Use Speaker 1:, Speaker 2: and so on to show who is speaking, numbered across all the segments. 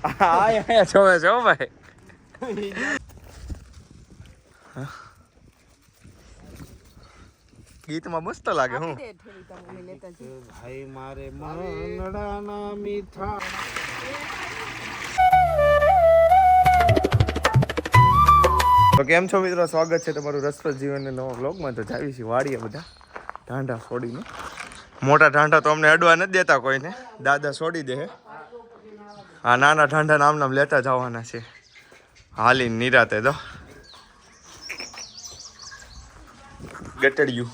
Speaker 1: આયા જોવે છો ભાઈ. ગીતમાં મસ્ત લાગે હું.
Speaker 2: ભાઈ મારે મનડાના મીઠા.
Speaker 1: તો કેમ છો મિત્રો, સ્વાગત છે તમારું રસપ્રદ જીવનના નવા વ્લોગમાં. તો જાવી છીએ વાડીએ બધા ઢાંઢા છોડીને. મોટા ઢાંઢા તો અમને અડવા નથી દેતા કોઈને, દાદા છોડી દે. આ નાના ઢાંઢા નામ નામ લેતા જવાના છે હાલીને નિરાતે. તો ગટડિયું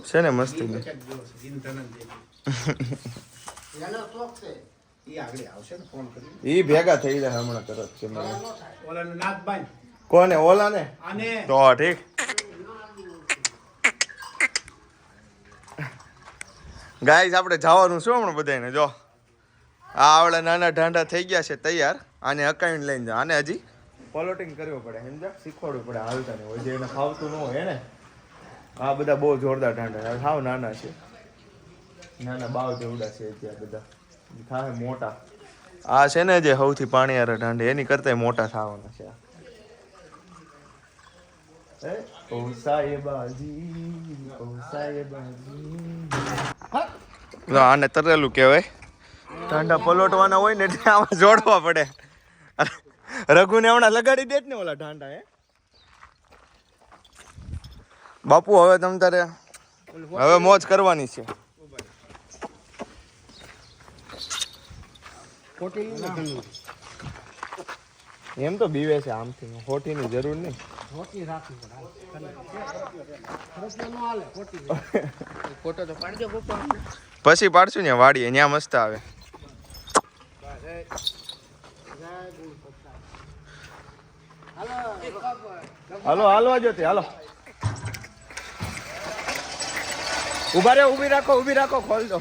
Speaker 1: છે ને મસ્તી. ઈ ભેગા થઈ જાય હમણાં તરત. કોને? ઓલા ને? તો ઠીક. ગાઈસ આપણે જવાનું શું હમણાં બધાને. જો આ આવડા નાના ઢાંઢા થઈ ગયા છે તૈયાર. આને અકાવીને લઈને જા. આને હજી પોલોટિંગ કરવું પડે, સમજા, શીખવાડવું પડે હાલતા ને હોય. જે એને ફાવતું ન હોય ને. આ બધા બહુ જોરદાર ઢાંઢા સાવ નાના છે, નાના બાવ જેવડા છે ત્યાં બધા. થાય મોટા. આ છે ને જે સૌથી પાણીયારા ઢાંઢે એની કરતા મોટા થવાના છે. આને તરેલું કહેવાય. ઢાંઢા પલોટવાના હોય ને એટલે આમાં જોડવા પડે. રઘુને હમણાં લગાડી દે ને ઓલા ઢાંઢા. બાપુ હવે તમ તારે હવે મોજ કરવાની છે. એમ તો બીવે છે આમથી, ખોટીની જરૂર નહીં. પછી પાડશું ને વાડીએ, ત્યાં મસ્ત આવે. હાલો હાલવા જો તે. હાલો ઉભા રે, ઊભી રાખો, ખોલ દો.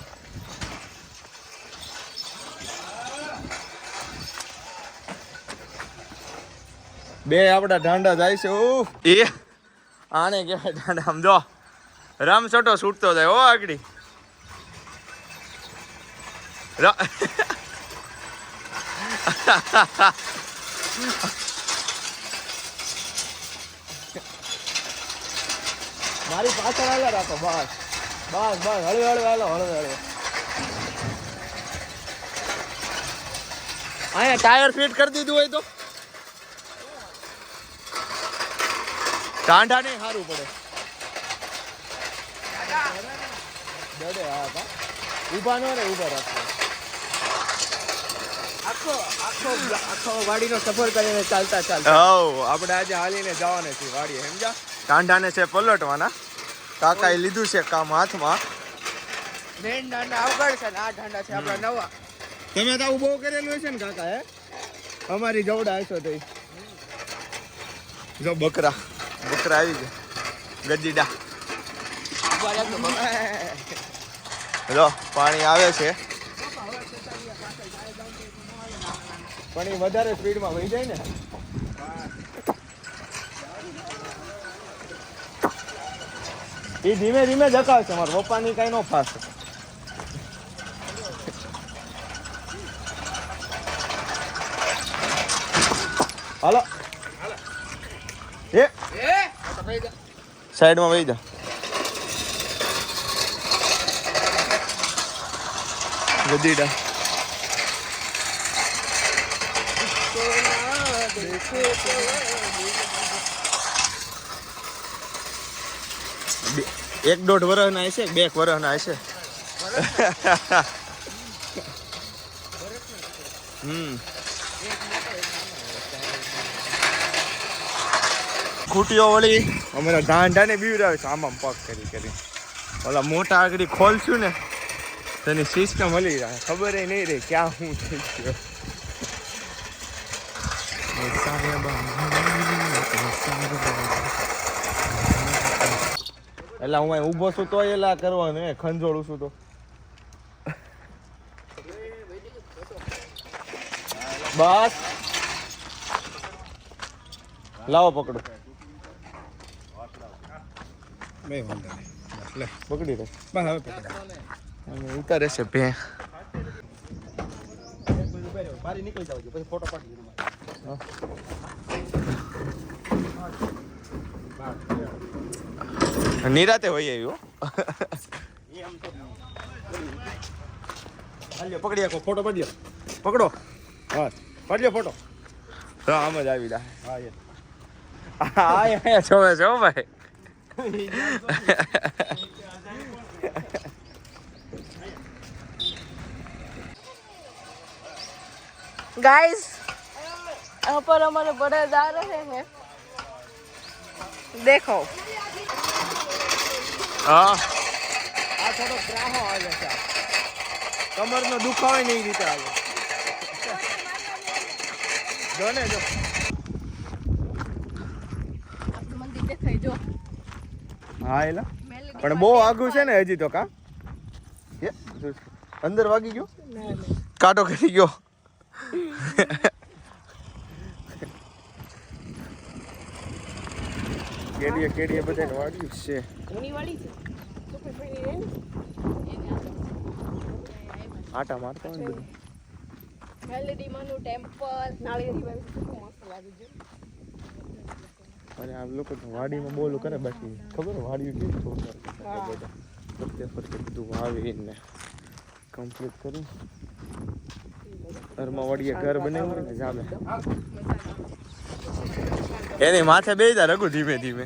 Speaker 1: બે આપડા ઢાંડા જાય છે. એ આને કહેવાય ઢાંડા. સમજો રામસટો છૂટતો જાય. ઓ આગળી મારી પાછળ હાલે રાખો. બસ હળવે હાલો. અહીંયા ટાયર ફિટ કરી દીધું હોય તો ટાંડા નહીં સારું પડે. ઉભા નો રે, ઉભા રાખો. આખો વાડીનો સફર કરીને ચાલતા આપણે આજે હાલીને જવાના છીએ વાડીએ, સમજા. ટાંડાને છે પલટવાના. કાકાએ લીધું છે કામ હાથમાં. મેન ઢાંડા આવગડ છે ને આ ઢાંડા છે આપણા નવા. તમે તો આવું બહુ કરેલું હશે ને કાકા? હે અમારી જવડા હશો તો. જો બકરા આવી ગયા, ગજીડા. જો પાણી આવે છે પણ એ વધારે સ્પીડમાં વહી જાય ને. એ ધીમે ધીમે જકાવશે. મારા પપ્પાની કઈ નો ફાસ. હાલો એ સાઈડમાં વહી જા. ગદીડા એક દોઢ વર્ષ ના હશે, 2 વર્ષ ના હશે. ખૂટીઓ વળી અમારા ઢાંઢાને બીવરાવે છે આમ પગ કરી. ઓલા મોટા આગળ ખોલશું ને તેની સિસ્ટમ હલી જાય, ખબર નહીં રહે ક્યાં શું થઈ ગયો. એટલે હું ઊભો છું તો એલા કરવાનું, ખંજોળું છું તો. બસ લાવો પકડો. પકડી દે. ઉતારે છે ભે.
Speaker 2: બારી નીકળી જાવ પછી ફોટો પાડી
Speaker 1: નિરાતે હોય આવ્યો
Speaker 2: હાલ્યો પકડી આખો ફોટો પાડી લ્યો પકડો હા પાડી લ્યો ફોટો
Speaker 1: તો આમ જ આવી જાય
Speaker 2: હા
Speaker 1: હા જોવે છો ભાઈ
Speaker 3: गाइस यहाँ पर हमारे बड़े जा रहे हैं देखो
Speaker 1: હા આ થોડો ગ્રાહો આવે છે કમરનો દુખાવો નહીં રીતે આવે જો ને જો
Speaker 3: मंदिर देखाई जो
Speaker 1: હા એલા પણ બહુ આઘું છે ને હજી તો કા અંદર વાગી ગયો કાંટો કરી ગયો કેડીએ બધાને વાગ્યું છે
Speaker 3: ऊनी वाली थी तो फिर ये
Speaker 1: આટા મારતો હોય ને બધું
Speaker 3: मेलोडी मानु टेम्पल नाळिયેરી વાળી કેટલું મસ્ત લાગે છે
Speaker 1: અરે આ લોકો તો વાડીમાં બોલું કરે બાકી ખબર વાડીઓ કેવી જોરદાર બધા ફરતે ફરતે બધું વાવીને કમ્પ્લીટ કરું ઘરમાં વાડીએ ઘર બનાવ્યું ને જામે એની માથે બેસા રઘુ ધીમે ધીમે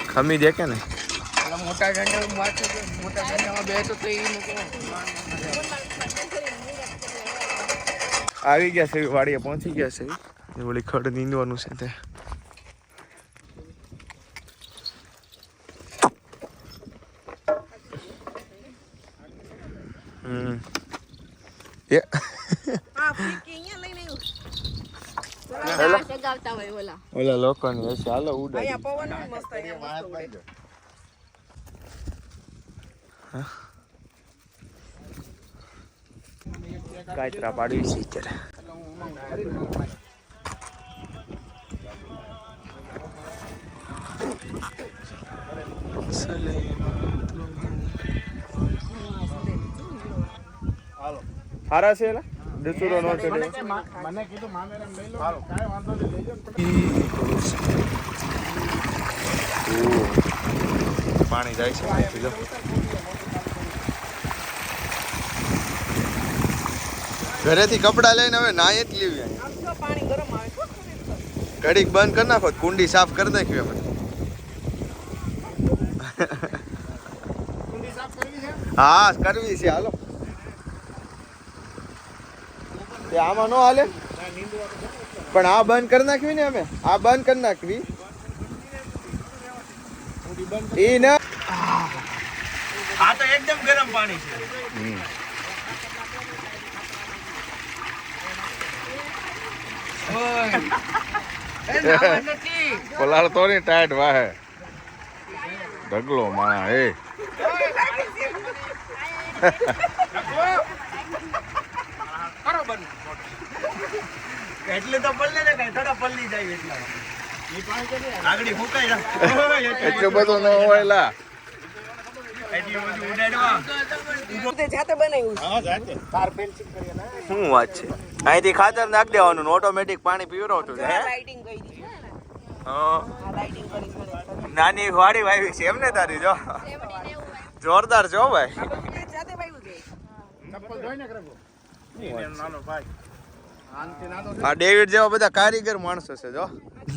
Speaker 1: ખમી દે કે ને
Speaker 2: મોટા ઝંડા મોટા ઝંડામાં બેઠો તો એ
Speaker 1: આવી ગયા છે વાડીએ પહોંચી ગયા છે એ ઓલી ખડ નીંદવાનું છે તે એ
Speaker 3: હા ફીકી અહીંયા લઈને આવ્યો સગાવતા હોય ઓલા
Speaker 1: ઓલા લોકોની હશે હાલો ઉડા
Speaker 3: અહીંયા પવન મસ્ત અહીંયા મસ્ત ઉડે
Speaker 1: કાચરા પાડવી છે અત્યારે હારા છે એલા દસુરો નો ચડ્યો
Speaker 2: મને કીધું મામેરામ લઈ લો કાંઈ વાંધો નહીં લઈ જાઓ
Speaker 1: પાણી જાય છે અહીંથી જો ઘરેથી કપડા લઈને હવે નાય જ લેવી
Speaker 3: આમ જો પાણી ગરમ આવે છે
Speaker 1: ઘડીક બંધ કરી નાખો કુંડી સાફ કરી નાખ્યું અમે
Speaker 2: કુંડી સાફ કરવી છે
Speaker 1: હા કરવી છે હાલો તે આમાં નો હાલે પણ આ બંધ કરી નાખવી ને અમે આ બંધ કરી નાખવી ઈ ના આ તો એકદમ ગરમ પાણી છે પલાળ તો ની ટાઈટ વાહે ઢગલો માણા હે એટલે તો પલ્લે ને કઈ થોડા પલ્લી જાય એટલા આગળ ફૂકાઈ એટલું બધું ન હોય લા એટલું બધું ઉડાડવા
Speaker 3: તે જાતે બનાવ્યું
Speaker 2: હા જાતે કાર ફેન્સિંગ કરીએ ને
Speaker 1: શું વાત છે અહીંથી ખાતર નાખ દેવાનું ઓટોમેટિક પાણી પીવડાવતું
Speaker 3: છે
Speaker 1: છે
Speaker 3: લાઇટિંગ કરી દીધી
Speaker 1: હા
Speaker 3: આ લાઇટિંગ કરી છે
Speaker 1: નાની વાડી વાવી છે એમને તારી જો જોરદાર છો ભાઈ
Speaker 3: જાતે વાવ્યું છે
Speaker 2: ચપ્પલ ધોઈને કરવો નાનો ભાઈ
Speaker 1: આ ડેવિડ જેવા બધા કારીગર માણસો છે જો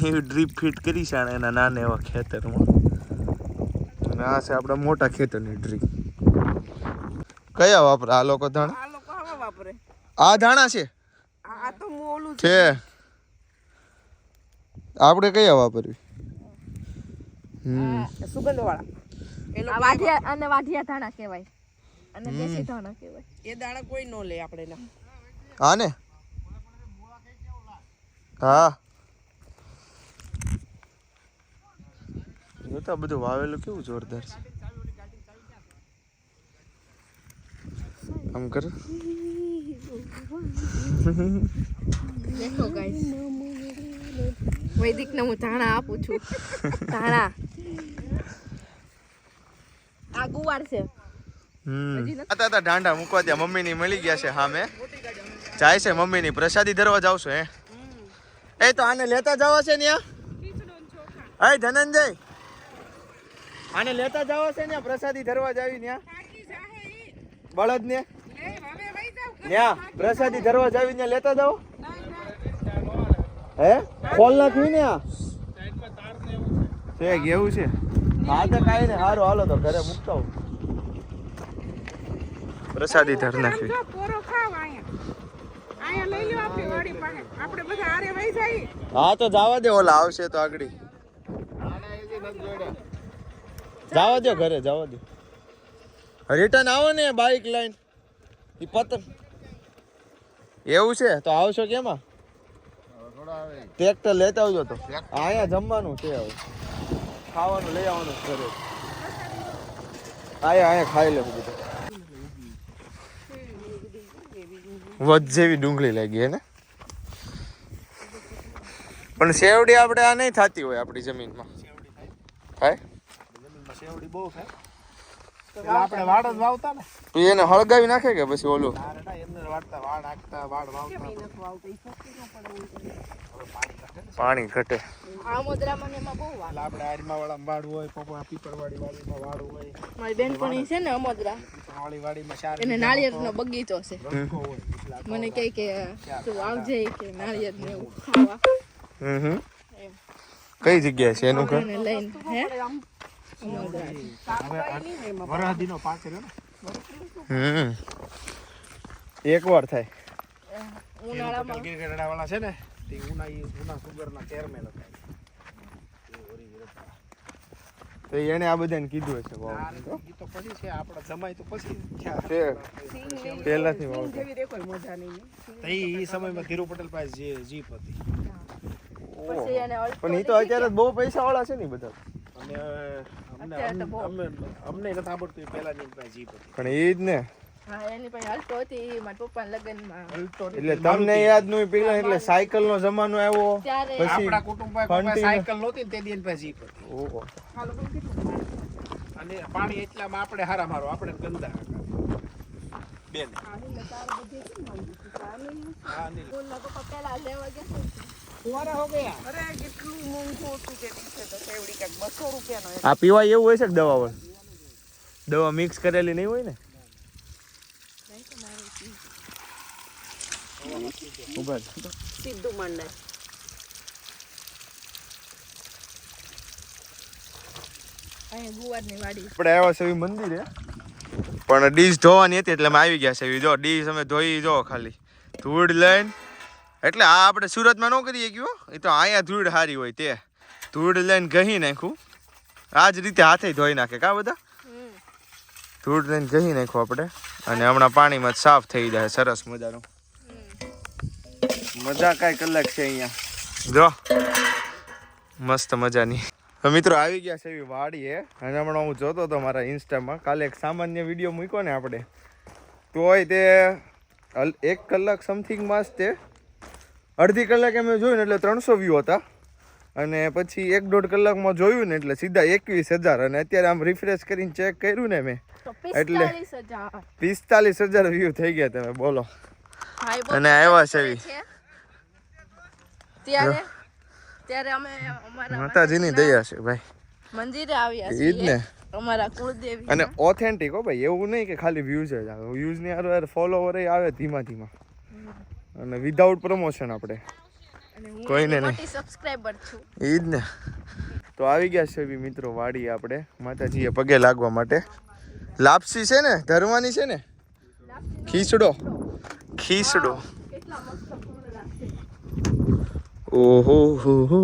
Speaker 1: એવી ડ્રીપ ફિટ કરી છે આણે એના નાના એવા ખેતરમાં અને આ છે આપણા મોટા ખેતરની ડ્રીપ કયા વાપરે આ લોકો ધાણા
Speaker 3: આ લોકો આવા વાપરે
Speaker 1: આ ધાણા છે
Speaker 3: આ તો મોલું
Speaker 1: છે આપણે કયા વાપરવી
Speaker 3: સુગંધ વાળા એ લોકો વાઢિયા અને વાઢિયા ધાણા કહેવાય અને દેશી ધાણા કહેવાય એ દાણા કોઈ નો લે આપણે ના
Speaker 1: હા ને હા જોતા બધું વાવેલું કેવું જોરદાર છે આમ કર
Speaker 3: દેખો ગાઈસ વૈદિક ને હું ધાણા આપું છું ધાણા આ ગુવાર છે
Speaker 1: હતા ઢાંઢા મૂકવા ત્યાં મમ્મીની મળી ગયા છે સામે જાય છે મમ્મીની પ્રસાદી ધરવા જાવશો હે એ તો આને લેતા જવા છે ને હે ધનંજય આને લેતા જવા છે ને પ્રસાદી ધરવા જાવી ને બળદ ને ન્યા પ્રસાદી ધરવા જાવી ને લેતા જાવ હે ખોલ નાખવી ને છે કેવું છે હા તો કાઈ ને હારું હાલો તો ઘરે મૂકતા હું પ્રસાદી ધર નાખવી હા તો જવા દે ઓલા આવશે તો આગળ જવા દો ઘરે જવા દો રિટર્ન આવો ને બાઈક લઈને ઈ પતંગ એવું છે તો આવશો કેમાં ટ્રેક્ટર લેતા આવજો તો અહીંયા જમવાનું છે હવે ખાવાનું લઈ આવવાનું ઘરે અહીંયા ખાઈ લેવું બધું વધ જેવી ડુંગળી લાગી હે ને પણ શેવડી આપણે આ નહીં થતી હોય આપણી જમીનમાં થાય
Speaker 2: શેવડી બહુ થાય આપણે વાડ જ વાવતા ને
Speaker 1: તું એને હળગાવી નાખે કે પછી ઓલું
Speaker 2: અંદર વાડતા વાડ નાખતા વાડ વાવતા
Speaker 1: પાણી ઘટે
Speaker 3: આમોદરામાં ને એમાં બહુ વાળ.
Speaker 2: આપણે આરમા વાળા વાડ હોય પપ્પા પીપળવાડી વાડીમાં વાડ હોય
Speaker 3: મારી બેનપણી છે ને અમોદરા
Speaker 2: વાળી વાડીમાં ચાર
Speaker 3: એને નાળિયેરનો બગીચો છે
Speaker 2: રંકો હોય
Speaker 3: મને કહે કે તું આવજે કે નાળિયેર ને એવું ખાવા
Speaker 1: હમ
Speaker 3: એમ
Speaker 1: કઈ જગ્યાએ છે એનું ઘર
Speaker 3: એને લઈને હે અમોદરા
Speaker 2: વરહદીનો પાક રહ્યો ને
Speaker 1: એક વાર થાય
Speaker 3: ઉનાળામાં
Speaker 2: ગીરગઢડા વાળા છે ને તે ઉના સુગરના ચેરમેન હતા
Speaker 1: તો એને આ બધાને કીધું હશે વાવ
Speaker 2: ઈ તો પછી છે આપણા જમાઈ તો પછી
Speaker 1: છે પહેલાથી વાવ
Speaker 2: ઈ સમયમાં ધીરુ પટેલ પાસે જે જીપ હતી
Speaker 3: પછી એને
Speaker 1: પણ ઈ તો અત્યારે બહુ પૈસા વાળા છે ને ઈ બધા
Speaker 2: અને
Speaker 3: અત્યારે તો બહુ.
Speaker 2: અમને નથી આવડતું પહેલાની પાસે જીપ હતી
Speaker 1: પણ ઈ જ ને
Speaker 3: હા એની પાસે હલતો હતી મારા પપ્પાના લગ્નમાં
Speaker 1: એટલે તમને યાદ નહીં પેલા એટલે સાયકલ નો જમાનો આવ્યો
Speaker 3: ત્યારે
Speaker 1: પછી
Speaker 2: આપણા કુટુંબ પાસે સાયકલ નહોતી ને તે દી એની પાસે જીપ હતી
Speaker 1: ઓહો
Speaker 2: અને પાણી એટલામાં આપણે હારા મારો આપણે ગંદા બેન હા નહીં
Speaker 3: બોલના પપ્પા પહેલા લેવા ગયા
Speaker 2: ફુવારા હો ગયા
Speaker 3: અરે કેટલું મોંઘું હતું તે દિવસે તો સેવડી કાંઈક 200 રૂપિયાનો
Speaker 1: આ પીવાય એવું હોય છે કે દવા હોય દવા મિક્સ કરેલી નહીં હોય ને ઉભા
Speaker 3: સીધું મંડે અહીંયા ગુવારની વાડી
Speaker 1: આપણે આવ્યા છે મંદિરે પણ ડીશ ધોવાની હતી એટલે અમે આવી ગયા છે જો ડીશ અમે ધોઈ જો ખાલી ધૂળ લઈને એટલે આ આપણે સુરતમાં ન કરીએ ગયો એ તો અહીંયા ધૂળ સારી હોય તે ધૂળ લઈને ઘહી નાખ્યું આ જ રીતે હાથે ધોઈ નાખે કા બધા ધૂળ લઈને ઘહી નાખ્યું આપણે અને હમણાં પાણીમાં સાફ થઈ જાય સરસ મજાનું મજા કાંઈ કલાક છે અહીંયા જો મસ્ત મજાની તો મિત્રો આવી ગયા છે એવી વાડી હે અને હમણાં હું જોતો હતો મારા ઇન્સ્ટામાં કાલે એક સામાન્ય વિડીયો મૂક્યો ને આપણે તોય તે 1 કલાક સમથિંગમાં જ તે અડધી કલાક અમે જોયું ને એટલે 300 વ્યૂ હતા અને પછી 1-1.5 કલાકમાં જોયું ને એટલે સીધા 21,000 અને અત્યારે આમ રિફ્રેશ કરીને ચેક કર્યું ને મેં એટલે 45,000 વ્યૂ થઈ ગયા તમે બોલો અને આવ્યા છે એવી
Speaker 3: ત્યારે અમે અમારા
Speaker 1: માતાજીની દયા છે ભાઈ
Speaker 3: મંદિરે આવ્યા
Speaker 1: ઈ જ ને
Speaker 3: અમારા કુળદેવી
Speaker 1: અને ઓથેન્ટિક હો ભાઈ એવું નહીં કે ખાલી વ્યૂઝ જ આવે વ્યૂઝ ની હારે ફોલોવર આવે ધીમા ધીમા અને વિધાઉટ પ્રમોશન આપણે કોઈને નહીં
Speaker 3: સબસ્ક્રાઇબર છું
Speaker 1: ઈ જ ને તો આવી ગયા છે એવી મિત્રો વાડી આપણે માતાજીએ પગે લાગવા માટે લાપસી છે ને ધરવાની છે ને ખીચડો
Speaker 3: કેટલા મસ્ત ફૂલ લાગશે
Speaker 1: ઓહો હો હો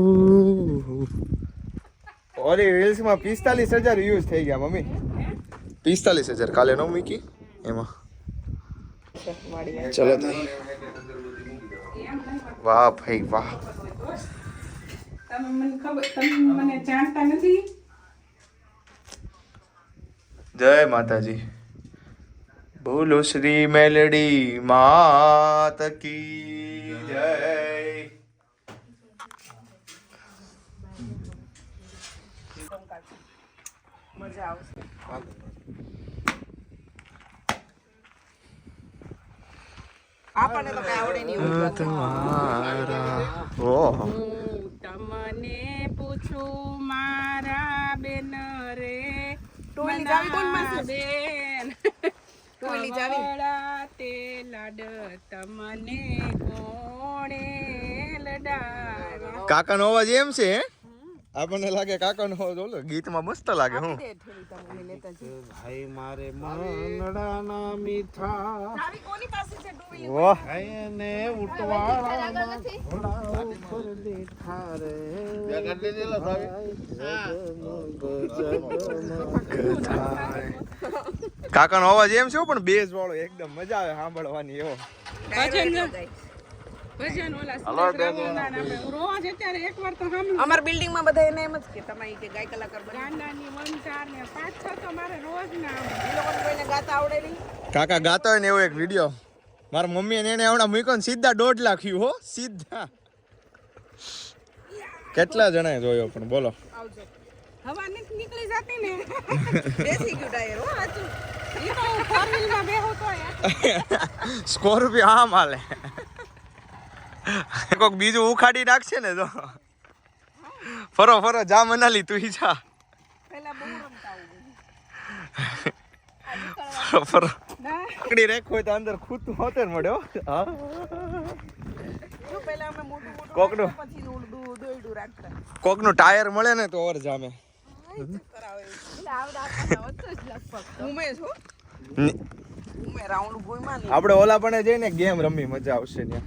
Speaker 1: ઓલી રીલ્સ માં 45,000 વ્યૂઝ થઈ ગયા મમ્મી 45,000 કાલે નો મૂકી એમાં ચલો તાઈ વાહ ભાઈ વાહ
Speaker 4: મને જાણતા નથી
Speaker 1: જય માતાજી બોલો શ્રી મેલડી માત કી જય
Speaker 3: મજા આવશે આપણને તો કઈ આવડે નહીં એવું.
Speaker 1: તમારા ઓહ
Speaker 4: હું તમને પૂછું મારા બેન રે
Speaker 3: ટોલી જાવી કોણ માસી?
Speaker 4: બેન
Speaker 3: ટોલી જાવી.
Speaker 4: કવળા તે લાડ તમને કોણે લડાવ્યા.
Speaker 1: કાકાનો અવાજ એમ છે હે? આપણને લાગે કાકાનો અવાજ ઓલો ગીતમાં મસ્ત લાગે હું
Speaker 3: દે ઠેલી તમને લેતા જઈએ.
Speaker 2: ભાઈ મારે મનડાના મીઠા
Speaker 3: ચાવી કોની પાસે છે ટોલી?
Speaker 1: વાહ
Speaker 2: એને ઉટવાળા ઘોડા ઉપર બેઠા રે
Speaker 1: કાકાનો અવાજ એમ છે હો, પણ બેઝ વાળો એકદમ મજા આવે સાંભળવાની એવો.
Speaker 4: ભજન ઓલા સુરેશ રવાના નામે રોજ અત્યારે એકવાર તો સાંભળું.
Speaker 3: અમાર બિલ્ડિંગ માં બધા એને એમ જ કે તમે કે ગાય કલાકાર બની.
Speaker 4: ગાંડાની વંચાર ને 5-6 તો મારે રોજ ના આવે.
Speaker 3: એ લોકોને કોઈને ગાતા આવડે નહીં.
Speaker 1: કાકા ગાતા હોય ને એવો એક વિડીયો મારા મમ્મી એને હમણાં મૂક્યો ને સીધા 1.5 લાખ view હો સીધા. કેટલા જણાએ જોયો પણ બોલો.
Speaker 3: આવજો.
Speaker 4: હવા નથી નીકળી જતી ને
Speaker 3: બેસી ગયું ટાયર હો સાચું.
Speaker 4: ઈ તો હું 4 માં બેહું તો
Speaker 1: સ્કોર્પિયો આમ હાલે. કોક બીજું ઉખાડી નાખશે ને તો ફરો ફરો જા મનાલી તું ઈ જા.
Speaker 3: પેલા બહુ રમતા આવું.
Speaker 1: ફરો ફરો પકડી રાખ હોય તો અંદર ખૂતું હોતે ને મળ્યો. હા
Speaker 3: જો પેલા અમે મોટું મોટું
Speaker 1: કોકનું
Speaker 3: પછી દોયડું રાખતા.
Speaker 1: કોકનું ટાયર મળે ને તો ઓર જામે.
Speaker 3: કરાવે. એટલે આવડા આપણા વચ્ચે જ લગભગ. ઉમેશ હો. ઉમે રાઉન્ડ ગોઈમાં નહીં.
Speaker 1: આપણે ઓલા પણ જઈને ગેમ રમી મજા આવશે ત્યાં.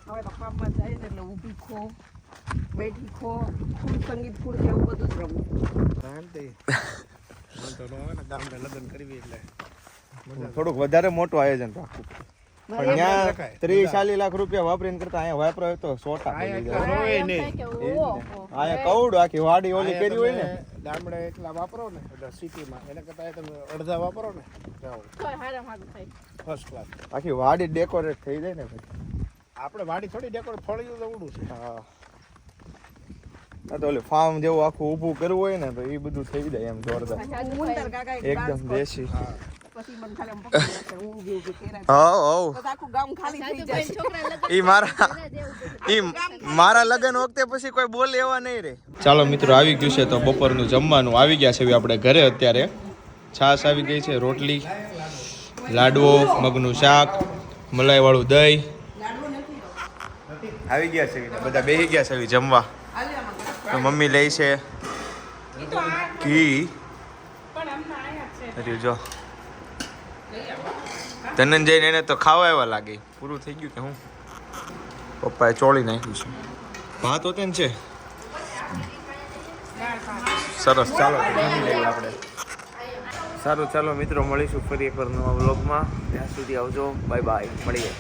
Speaker 3: હવે તો કામમાં જાય ને એટલે ઊભી ખો બેઠી ખો ફૂલ સંગીત ફૂલ એવું બધું જ રમવું.
Speaker 2: શાંતિ મન તો નો આવે ને ગામડે લગ્ન કરવી એટલે
Speaker 1: થોડુંક વધારે મોટું આયોજન રાખવું પણ ત્યાં 30-40 લાખ રૂપિયા વાપરીને કરતા અહીંયા વાપરાય તો 100
Speaker 2: આયા
Speaker 1: ટકા
Speaker 2: એટલા હોય નહીં
Speaker 1: અહીંયા કવડું આખી વાડી ઓલી કરી હોય ને
Speaker 2: ગામડે એટલા વાપરો ને એટલે સિટીમાં એને કરતા તમે અડધા વાપરો ને જાઓ ફર્સ્ટ ક્લાસ.
Speaker 1: આખી વાડી ડેકોરેટ થઈ જાય ને પછી.
Speaker 2: આપણે વાડી થોડી ડેકોર થોડી તો ઉડું છે.
Speaker 1: હા આ તો ઓલી ફાર્મ જેવું આખું ઊભું કરવું હોય ને તો એ બધું થઈ જાય એમ જોરદાર
Speaker 3: મુંદર કાકા એક
Speaker 1: એકદમ દેશી.
Speaker 3: પછી મને ખાલી આમ પકડી રાખે. હું જેવું કે કેરા
Speaker 1: હા હા
Speaker 3: તો આખું ગામ ખાલી થઈ જાય.
Speaker 1: ઈ મારા લગ્ન વખતે પછી કોઈ બોલે એવા નહીં રે. ચાલો મિત્રો આવી ગયું છે તો બપોરનું જમવાનું આવી ગયા છે આપણે ઘરે અત્યારે. છાશ આવી ગઈ છે, રોટલી, લાડવો, મગનું શાક, મલાઈવાળું દહીં આવી ગયા છે. બધા બેસી ગયા છે જમવા. તો મમ્મી લે છે ઘી. અરે જો ધનંજય એને તો ખાવા એવા લાગે. પૂરું થઈ ગયું કે હું પપ્પાએ ચોળી નાખ્યું છે. ભાત હોતે ને છે સરસ. ચાલો જમી લઈએ આપણે. સારું ચાલો મિત્રો મળીશું ફરી એકવાર નવા વ્લોગમાં. ત્યાં સુધી આવજો. Bye bye. મળીએ.